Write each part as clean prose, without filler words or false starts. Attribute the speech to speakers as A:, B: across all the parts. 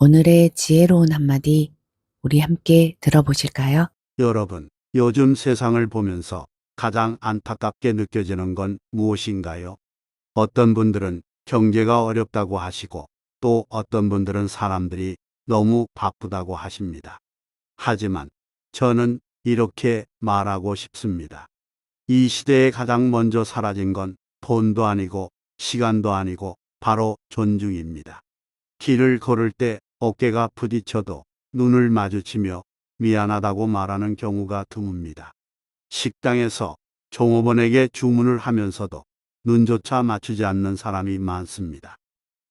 A: 오늘의 지혜로운 한마디 우리 함께 들어보실까요?
B: 여러분, 요즘 세상을 보면서 가장 안타깝게 느껴지는 건 무엇인가요? 어떤 분들은 경제가 어렵다고 하시고 또 어떤 분들은 사람들이 너무 바쁘다고 하십니다. 하지만 저는 이렇게 말하고 싶습니다. 이 시대에 가장 먼저 사라진 건 돈도 아니고 시간도 아니고 바로 존중입니다. 길을 걸을 때 어깨가 부딪혀도 눈을 마주치며 미안하다고 말하는 경우가 드뭅니다. 식당에서 종업원에게 주문을 하면서도 눈조차 맞추지 않는 사람이 많습니다.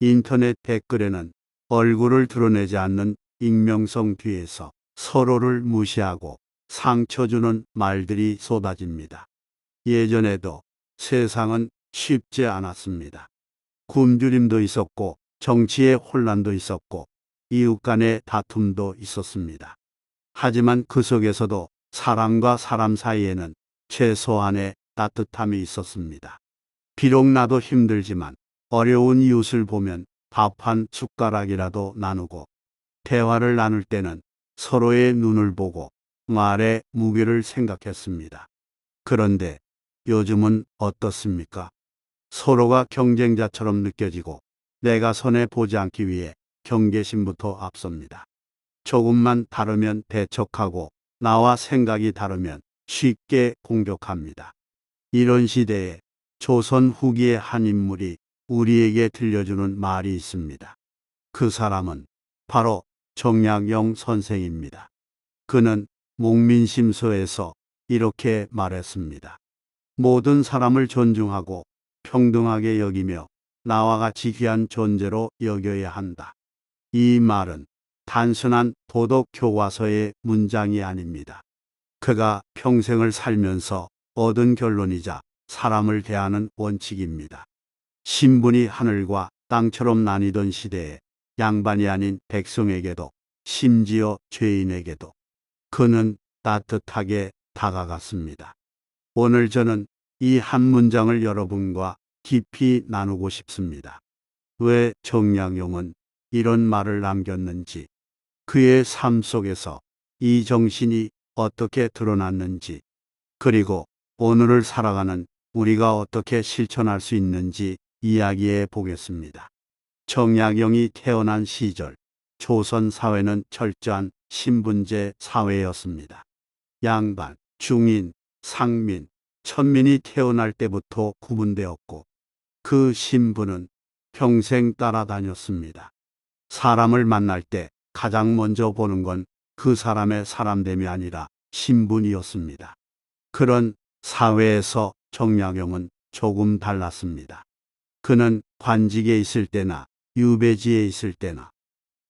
B: 인터넷 댓글에는 얼굴을 드러내지 않는 익명성 뒤에서 서로를 무시하고 상처 주는 말들이 쏟아집니다. 예전에도 세상은 쉽지 않았습니다. 굶주림도 있었고 정치의 혼란도 있었고 이웃 간의 다툼도 있었습니다. 하지만 그 속에서도 사람과 사람 사이에는 최소한의 따뜻함이 있었습니다. 비록 나도 힘들지만 어려운 이웃을 보면 밥 한 숟가락이라도 나누고 대화를 나눌 때는 서로의 눈을 보고 말의 무게를 생각했습니다. 그런데 요즘은 어떻습니까? 서로가 경쟁자처럼 느껴지고 내가 손해 보지 않기 위해 경계심부터 앞섭니다. 조금만 다르면 대척하고 나와 생각이 다르면 쉽게 공격합니다. 이런 시대에 조선 후기의 한 인물이 우리에게 들려주는 말이 있습니다. 그 사람은 바로 정약용 선생입니다. 그는 목민심서에서 이렇게 말했습니다. 모든 사람을 존중하고 평등하게 여기며 나와 같이 귀한 존재로 여겨야 한다. 이 말은 단순한 도덕 교과서의 문장이 아닙니다. 그가 평생을 살면서 얻은 결론이자 사람을 대하는 원칙입니다. 신분이 하늘과 땅처럼 나뉘던 시대에 양반이 아닌 백성에게도 심지어 죄인에게도 그는 따뜻하게 다가갔습니다. 오늘 저는 이 한 문장을 여러분과 깊이 나누고 싶습니다. 왜 정약용은 이런 말을 남겼는지, 그의 삶 속에서 이 정신이 어떻게 드러났는지, 그리고 오늘을 살아가는 우리가 어떻게 실천할 수 있는지 이야기해 보겠습니다. 정약용이 태어난 시절, 조선 사회는 철저한 신분제 사회였습니다. 양반, 중인, 상민, 천민이 태어날 때부터 구분되었고 그 신분은 평생 따라다녔습니다. 사람을 만날 때 가장 먼저 보는 건 그 사람의 사람됨이 아니라 신분이었습니다. 그런 사회에서 정약용은 조금 달랐습니다. 그는 관직에 있을 때나 유배지에 있을 때나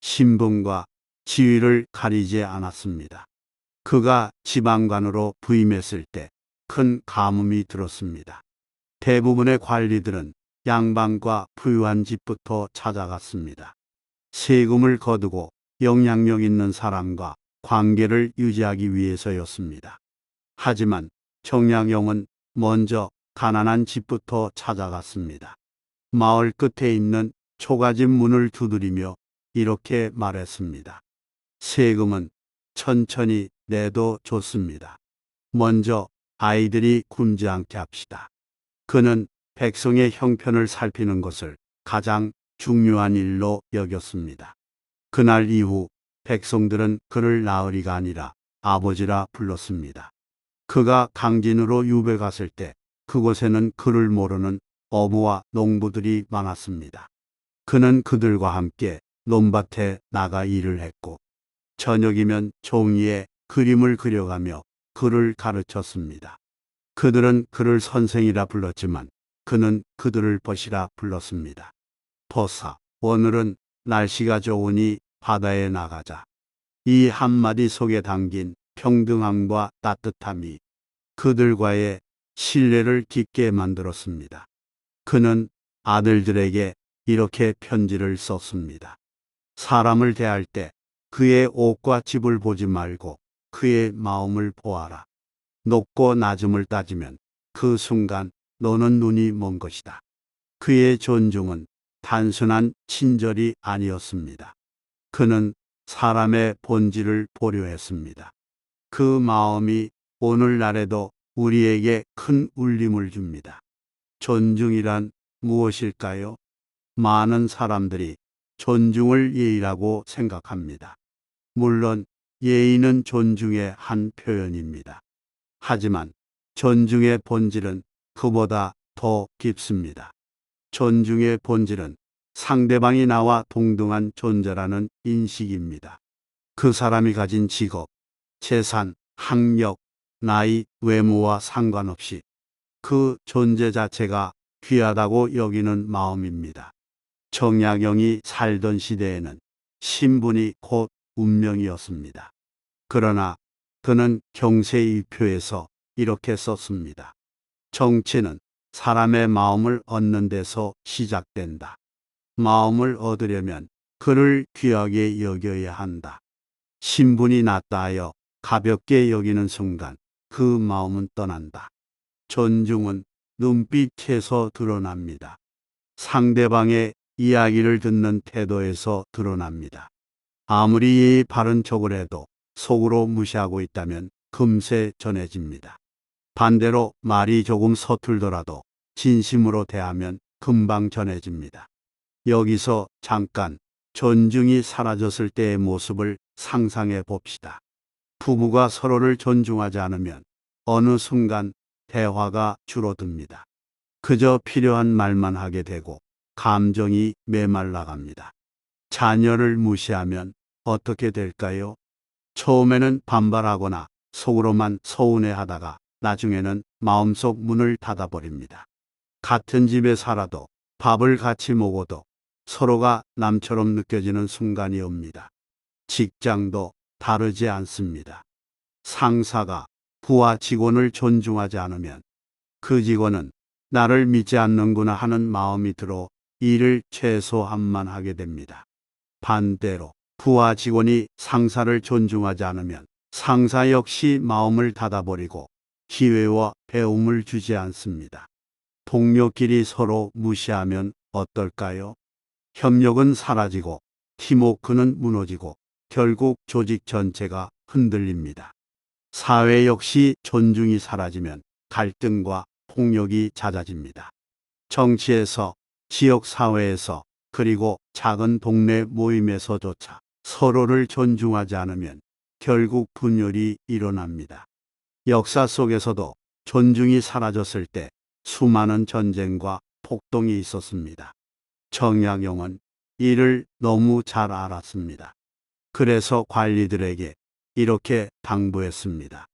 B: 신분과 지위를 가리지 않았습니다. 그가 지방관으로 부임했을 때 큰 가뭄이 들었습니다. 대부분의 관리들은 양반과 부유한 집부터 찾아갔습니다. 세금을 거두고 영향력 있는 사람과 관계를 유지하기 위해서였습니다. 하지만 정약용은 먼저 가난한 집부터 찾아갔습니다. 마을 끝에 있는 초가집 문을 두드리며 이렇게 말했습니다. 세금은 천천히 내도 좋습니다. 먼저 아이들이 굶지 않게 합시다. 그는 백성의 형편을 살피는 것을 가장 중요한 일로 여겼습니다. 그날 이후 백성들은 그를 나으리가 아니라 아버지라 불렀습니다. 그가 강진으로 유배 갔을 때 그곳에는 그를 모르는 어부와 농부들이 많았습니다. 그는 그들과 함께 논밭에 나가 일을 했고 저녁이면 종이에 그림을 그려가며 그를 가르쳤습니다. 그들은 그를 선생이라 불렀지만 그는 그들을 벗이라 불렀습니다. 벗아, 오늘은 날씨가 좋으니 바다에 나가자. 이 한마디 속에 담긴 평등함과 따뜻함이 그들과의 신뢰를 깊게 만들었습니다. 그는 아들들에게 이렇게 편지를 썼습니다. 사람을 대할 때 그의 옷과 집을 보지 말고 그의 마음을 보아라. 높고 낮음을 따지면 그 순간 너는 눈이 먼 것이다. 그의 존중은 단순한 친절이 아니었습니다. 그는 사람의 본질을 보려 했습니다. 그 마음이 오늘날에도 우리에게 큰 울림을 줍니다. 존중이란 무엇일까요? 많은 사람들이 존중을 예의라고 생각합니다. 물론 예의는 존중의 한 표현입니다. 하지만 존중의 본질은 그보다 더 깊습니다. 존중의 본질은 상대방이 나와 동등한 존재라는 인식입니다. 그 사람이 가진 직업, 재산, 학력, 나이, 외모와 상관없이 그 존재 자체가 귀하다고 여기는 마음입니다. 정약용이 살던 시대에는 신분이 곧 운명이었습니다. 그러나 그는 경세일표에서 이렇게 썼습니다. 정치는 사람의 마음을 얻는 데서 시작된다. 마음을 얻으려면 그를 귀하게 여겨야 한다. 신분이 낮다 하여 가볍게 여기는 순간 그 마음은 떠난다. 존중은 눈빛에서 드러납니다. 상대방의 이야기를 듣는 태도에서 드러납니다. 아무리 예의 바른 척을 해도 속으로 무시하고 있다면 금세 전해집니다. 반대로 말이 조금 서툴더라도 진심으로 대하면 금방 전해집니다. 여기서 잠깐 존중이 사라졌을 때의 모습을 상상해 봅시다. 부부가 서로를 존중하지 않으면 어느 순간 대화가 줄어듭니다. 그저 필요한 말만 하게 되고 감정이 메말라갑니다. 자녀를 무시하면 어떻게 될까요? 처음에는 반발하거나 속으로만 서운해하다가 나중에는 마음속 문을 닫아버립니다. 같은 집에 살아도 밥을 같이 먹어도 서로가 남처럼 느껴지는 순간이 옵니다. 직장도 다르지 않습니다. 상사가 부하 직원을 존중하지 않으면 그 직원은 나를 믿지 않는구나 하는 마음이 들어 일을 최소한만 하게 됩니다. 반대로 부하 직원이 상사를 존중하지 않으면 상사 역시 마음을 닫아버리고 기회와 배움을 주지 않습니다. 동료끼리 서로 무시하면 어떨까요? 협력은 사라지고 팀워크는 무너지고 결국 조직 전체가 흔들립니다. 사회 역시 존중이 사라지면 갈등과 폭력이 잦아집니다. 정치에서, 지역사회에서, 그리고 작은 동네 모임에서조차 서로를 존중하지 않으면 결국 분열이 일어납니다. 역사 속에서도 존중이 사라졌을 때 수많은 전쟁과 폭동이 있었습니다. 정약용은 이를 너무 잘 알았습니다. 그래서 관리들에게 이렇게 당부했습니다.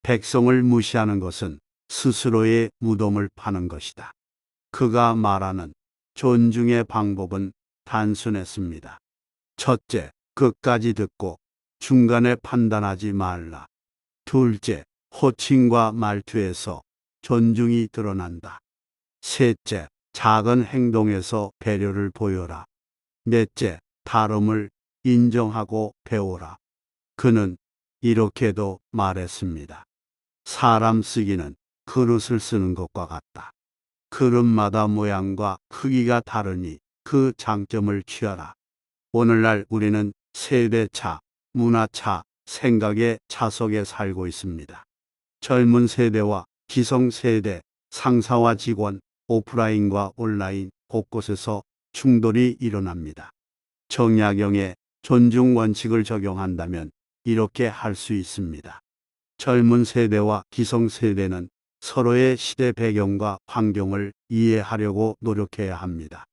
B: 백성을 무시하는 것은 스스로의 무덤을 파는 것이다. 그가 말하는 존중의 방법은 단순했습니다. 첫째, 끝까지 듣고 중간에 판단하지 말라. 둘째, 호칭과 말투에서 존중이 드러난다. 셋째, 작은 행동에서 배려를 보여라. 넷째, 다름을 인정하고 배워라. 그는 이렇게도 말했습니다. 사람 쓰기는 그릇을 쓰는 것과 같다. 그릇마다 모양과 크기가 다르니 그 장점을 취하라. 오늘날 우리는 세대차, 문화차, 생각의 차속에 살고 있습니다. 젊은 세대와 기성세대, 상사와 직원, 오프라인과 온라인 곳곳에서 충돌이 일어납니다. 정약용의 존중 원칙을 적용한다면 이렇게 할 수 있습니다. 젊은 세대와 기성세대는 서로의 시대 배경과 환경을 이해하려고 노력해야 합니다.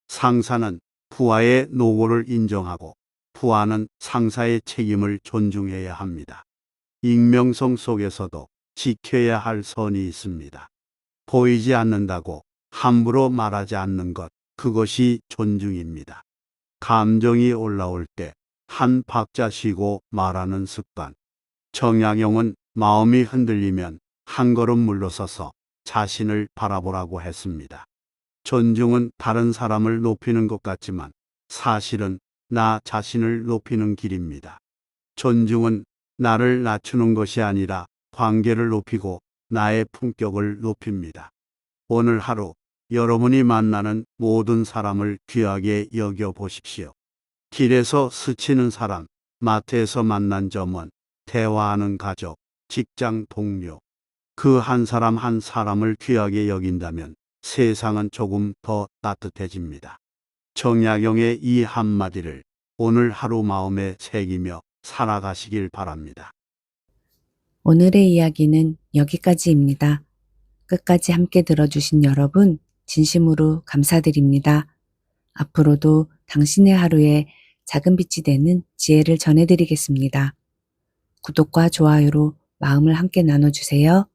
B: 상사는 부하의 노고를 인정하고 부하는 상사의 책임을 존중해야 합니다. 익명성 속에서도 지켜야 할 선이 있습니다. 보이지 않는다고 함부로 말하지 않는 것, 그것이 존중입니다. 감정이 올라올 때 한 박자 쉬고 말하는 습관. 정약용은 마음이 흔들리면 한 걸음 물러서서 자신을 바라보라고 했습니다. 존중은 다른 사람을 높이는 것 같지만 사실은 나 자신을 높이는 길입니다. 존중은 나를 낮추는 것이 아니라 관계를 높이고 나의 품격을 높입니다. 오늘 하루 여러분이 만나는 모든 사람을 귀하게 여겨 보십시오. 길에서 스치는 사람, 마트에서 만난 점원, 대화하는 가족, 직장 동료. 그 한 사람 한 사람을 귀하게 여긴다면 세상은 조금 더 따뜻해집니다. 정약용의 이 한마디를 오늘 하루 마음에 새기며 살아가시길 바랍니다.
A: 오늘의 이야기는 여기까지입니다. 끝까지 함께 들어주신 여러분, 진심으로 감사드립니다. 앞으로도 당신의 하루에 작은 빛이 되는 지혜를 전해드리겠습니다. 구독과 좋아요로 마음을 함께 나눠주세요.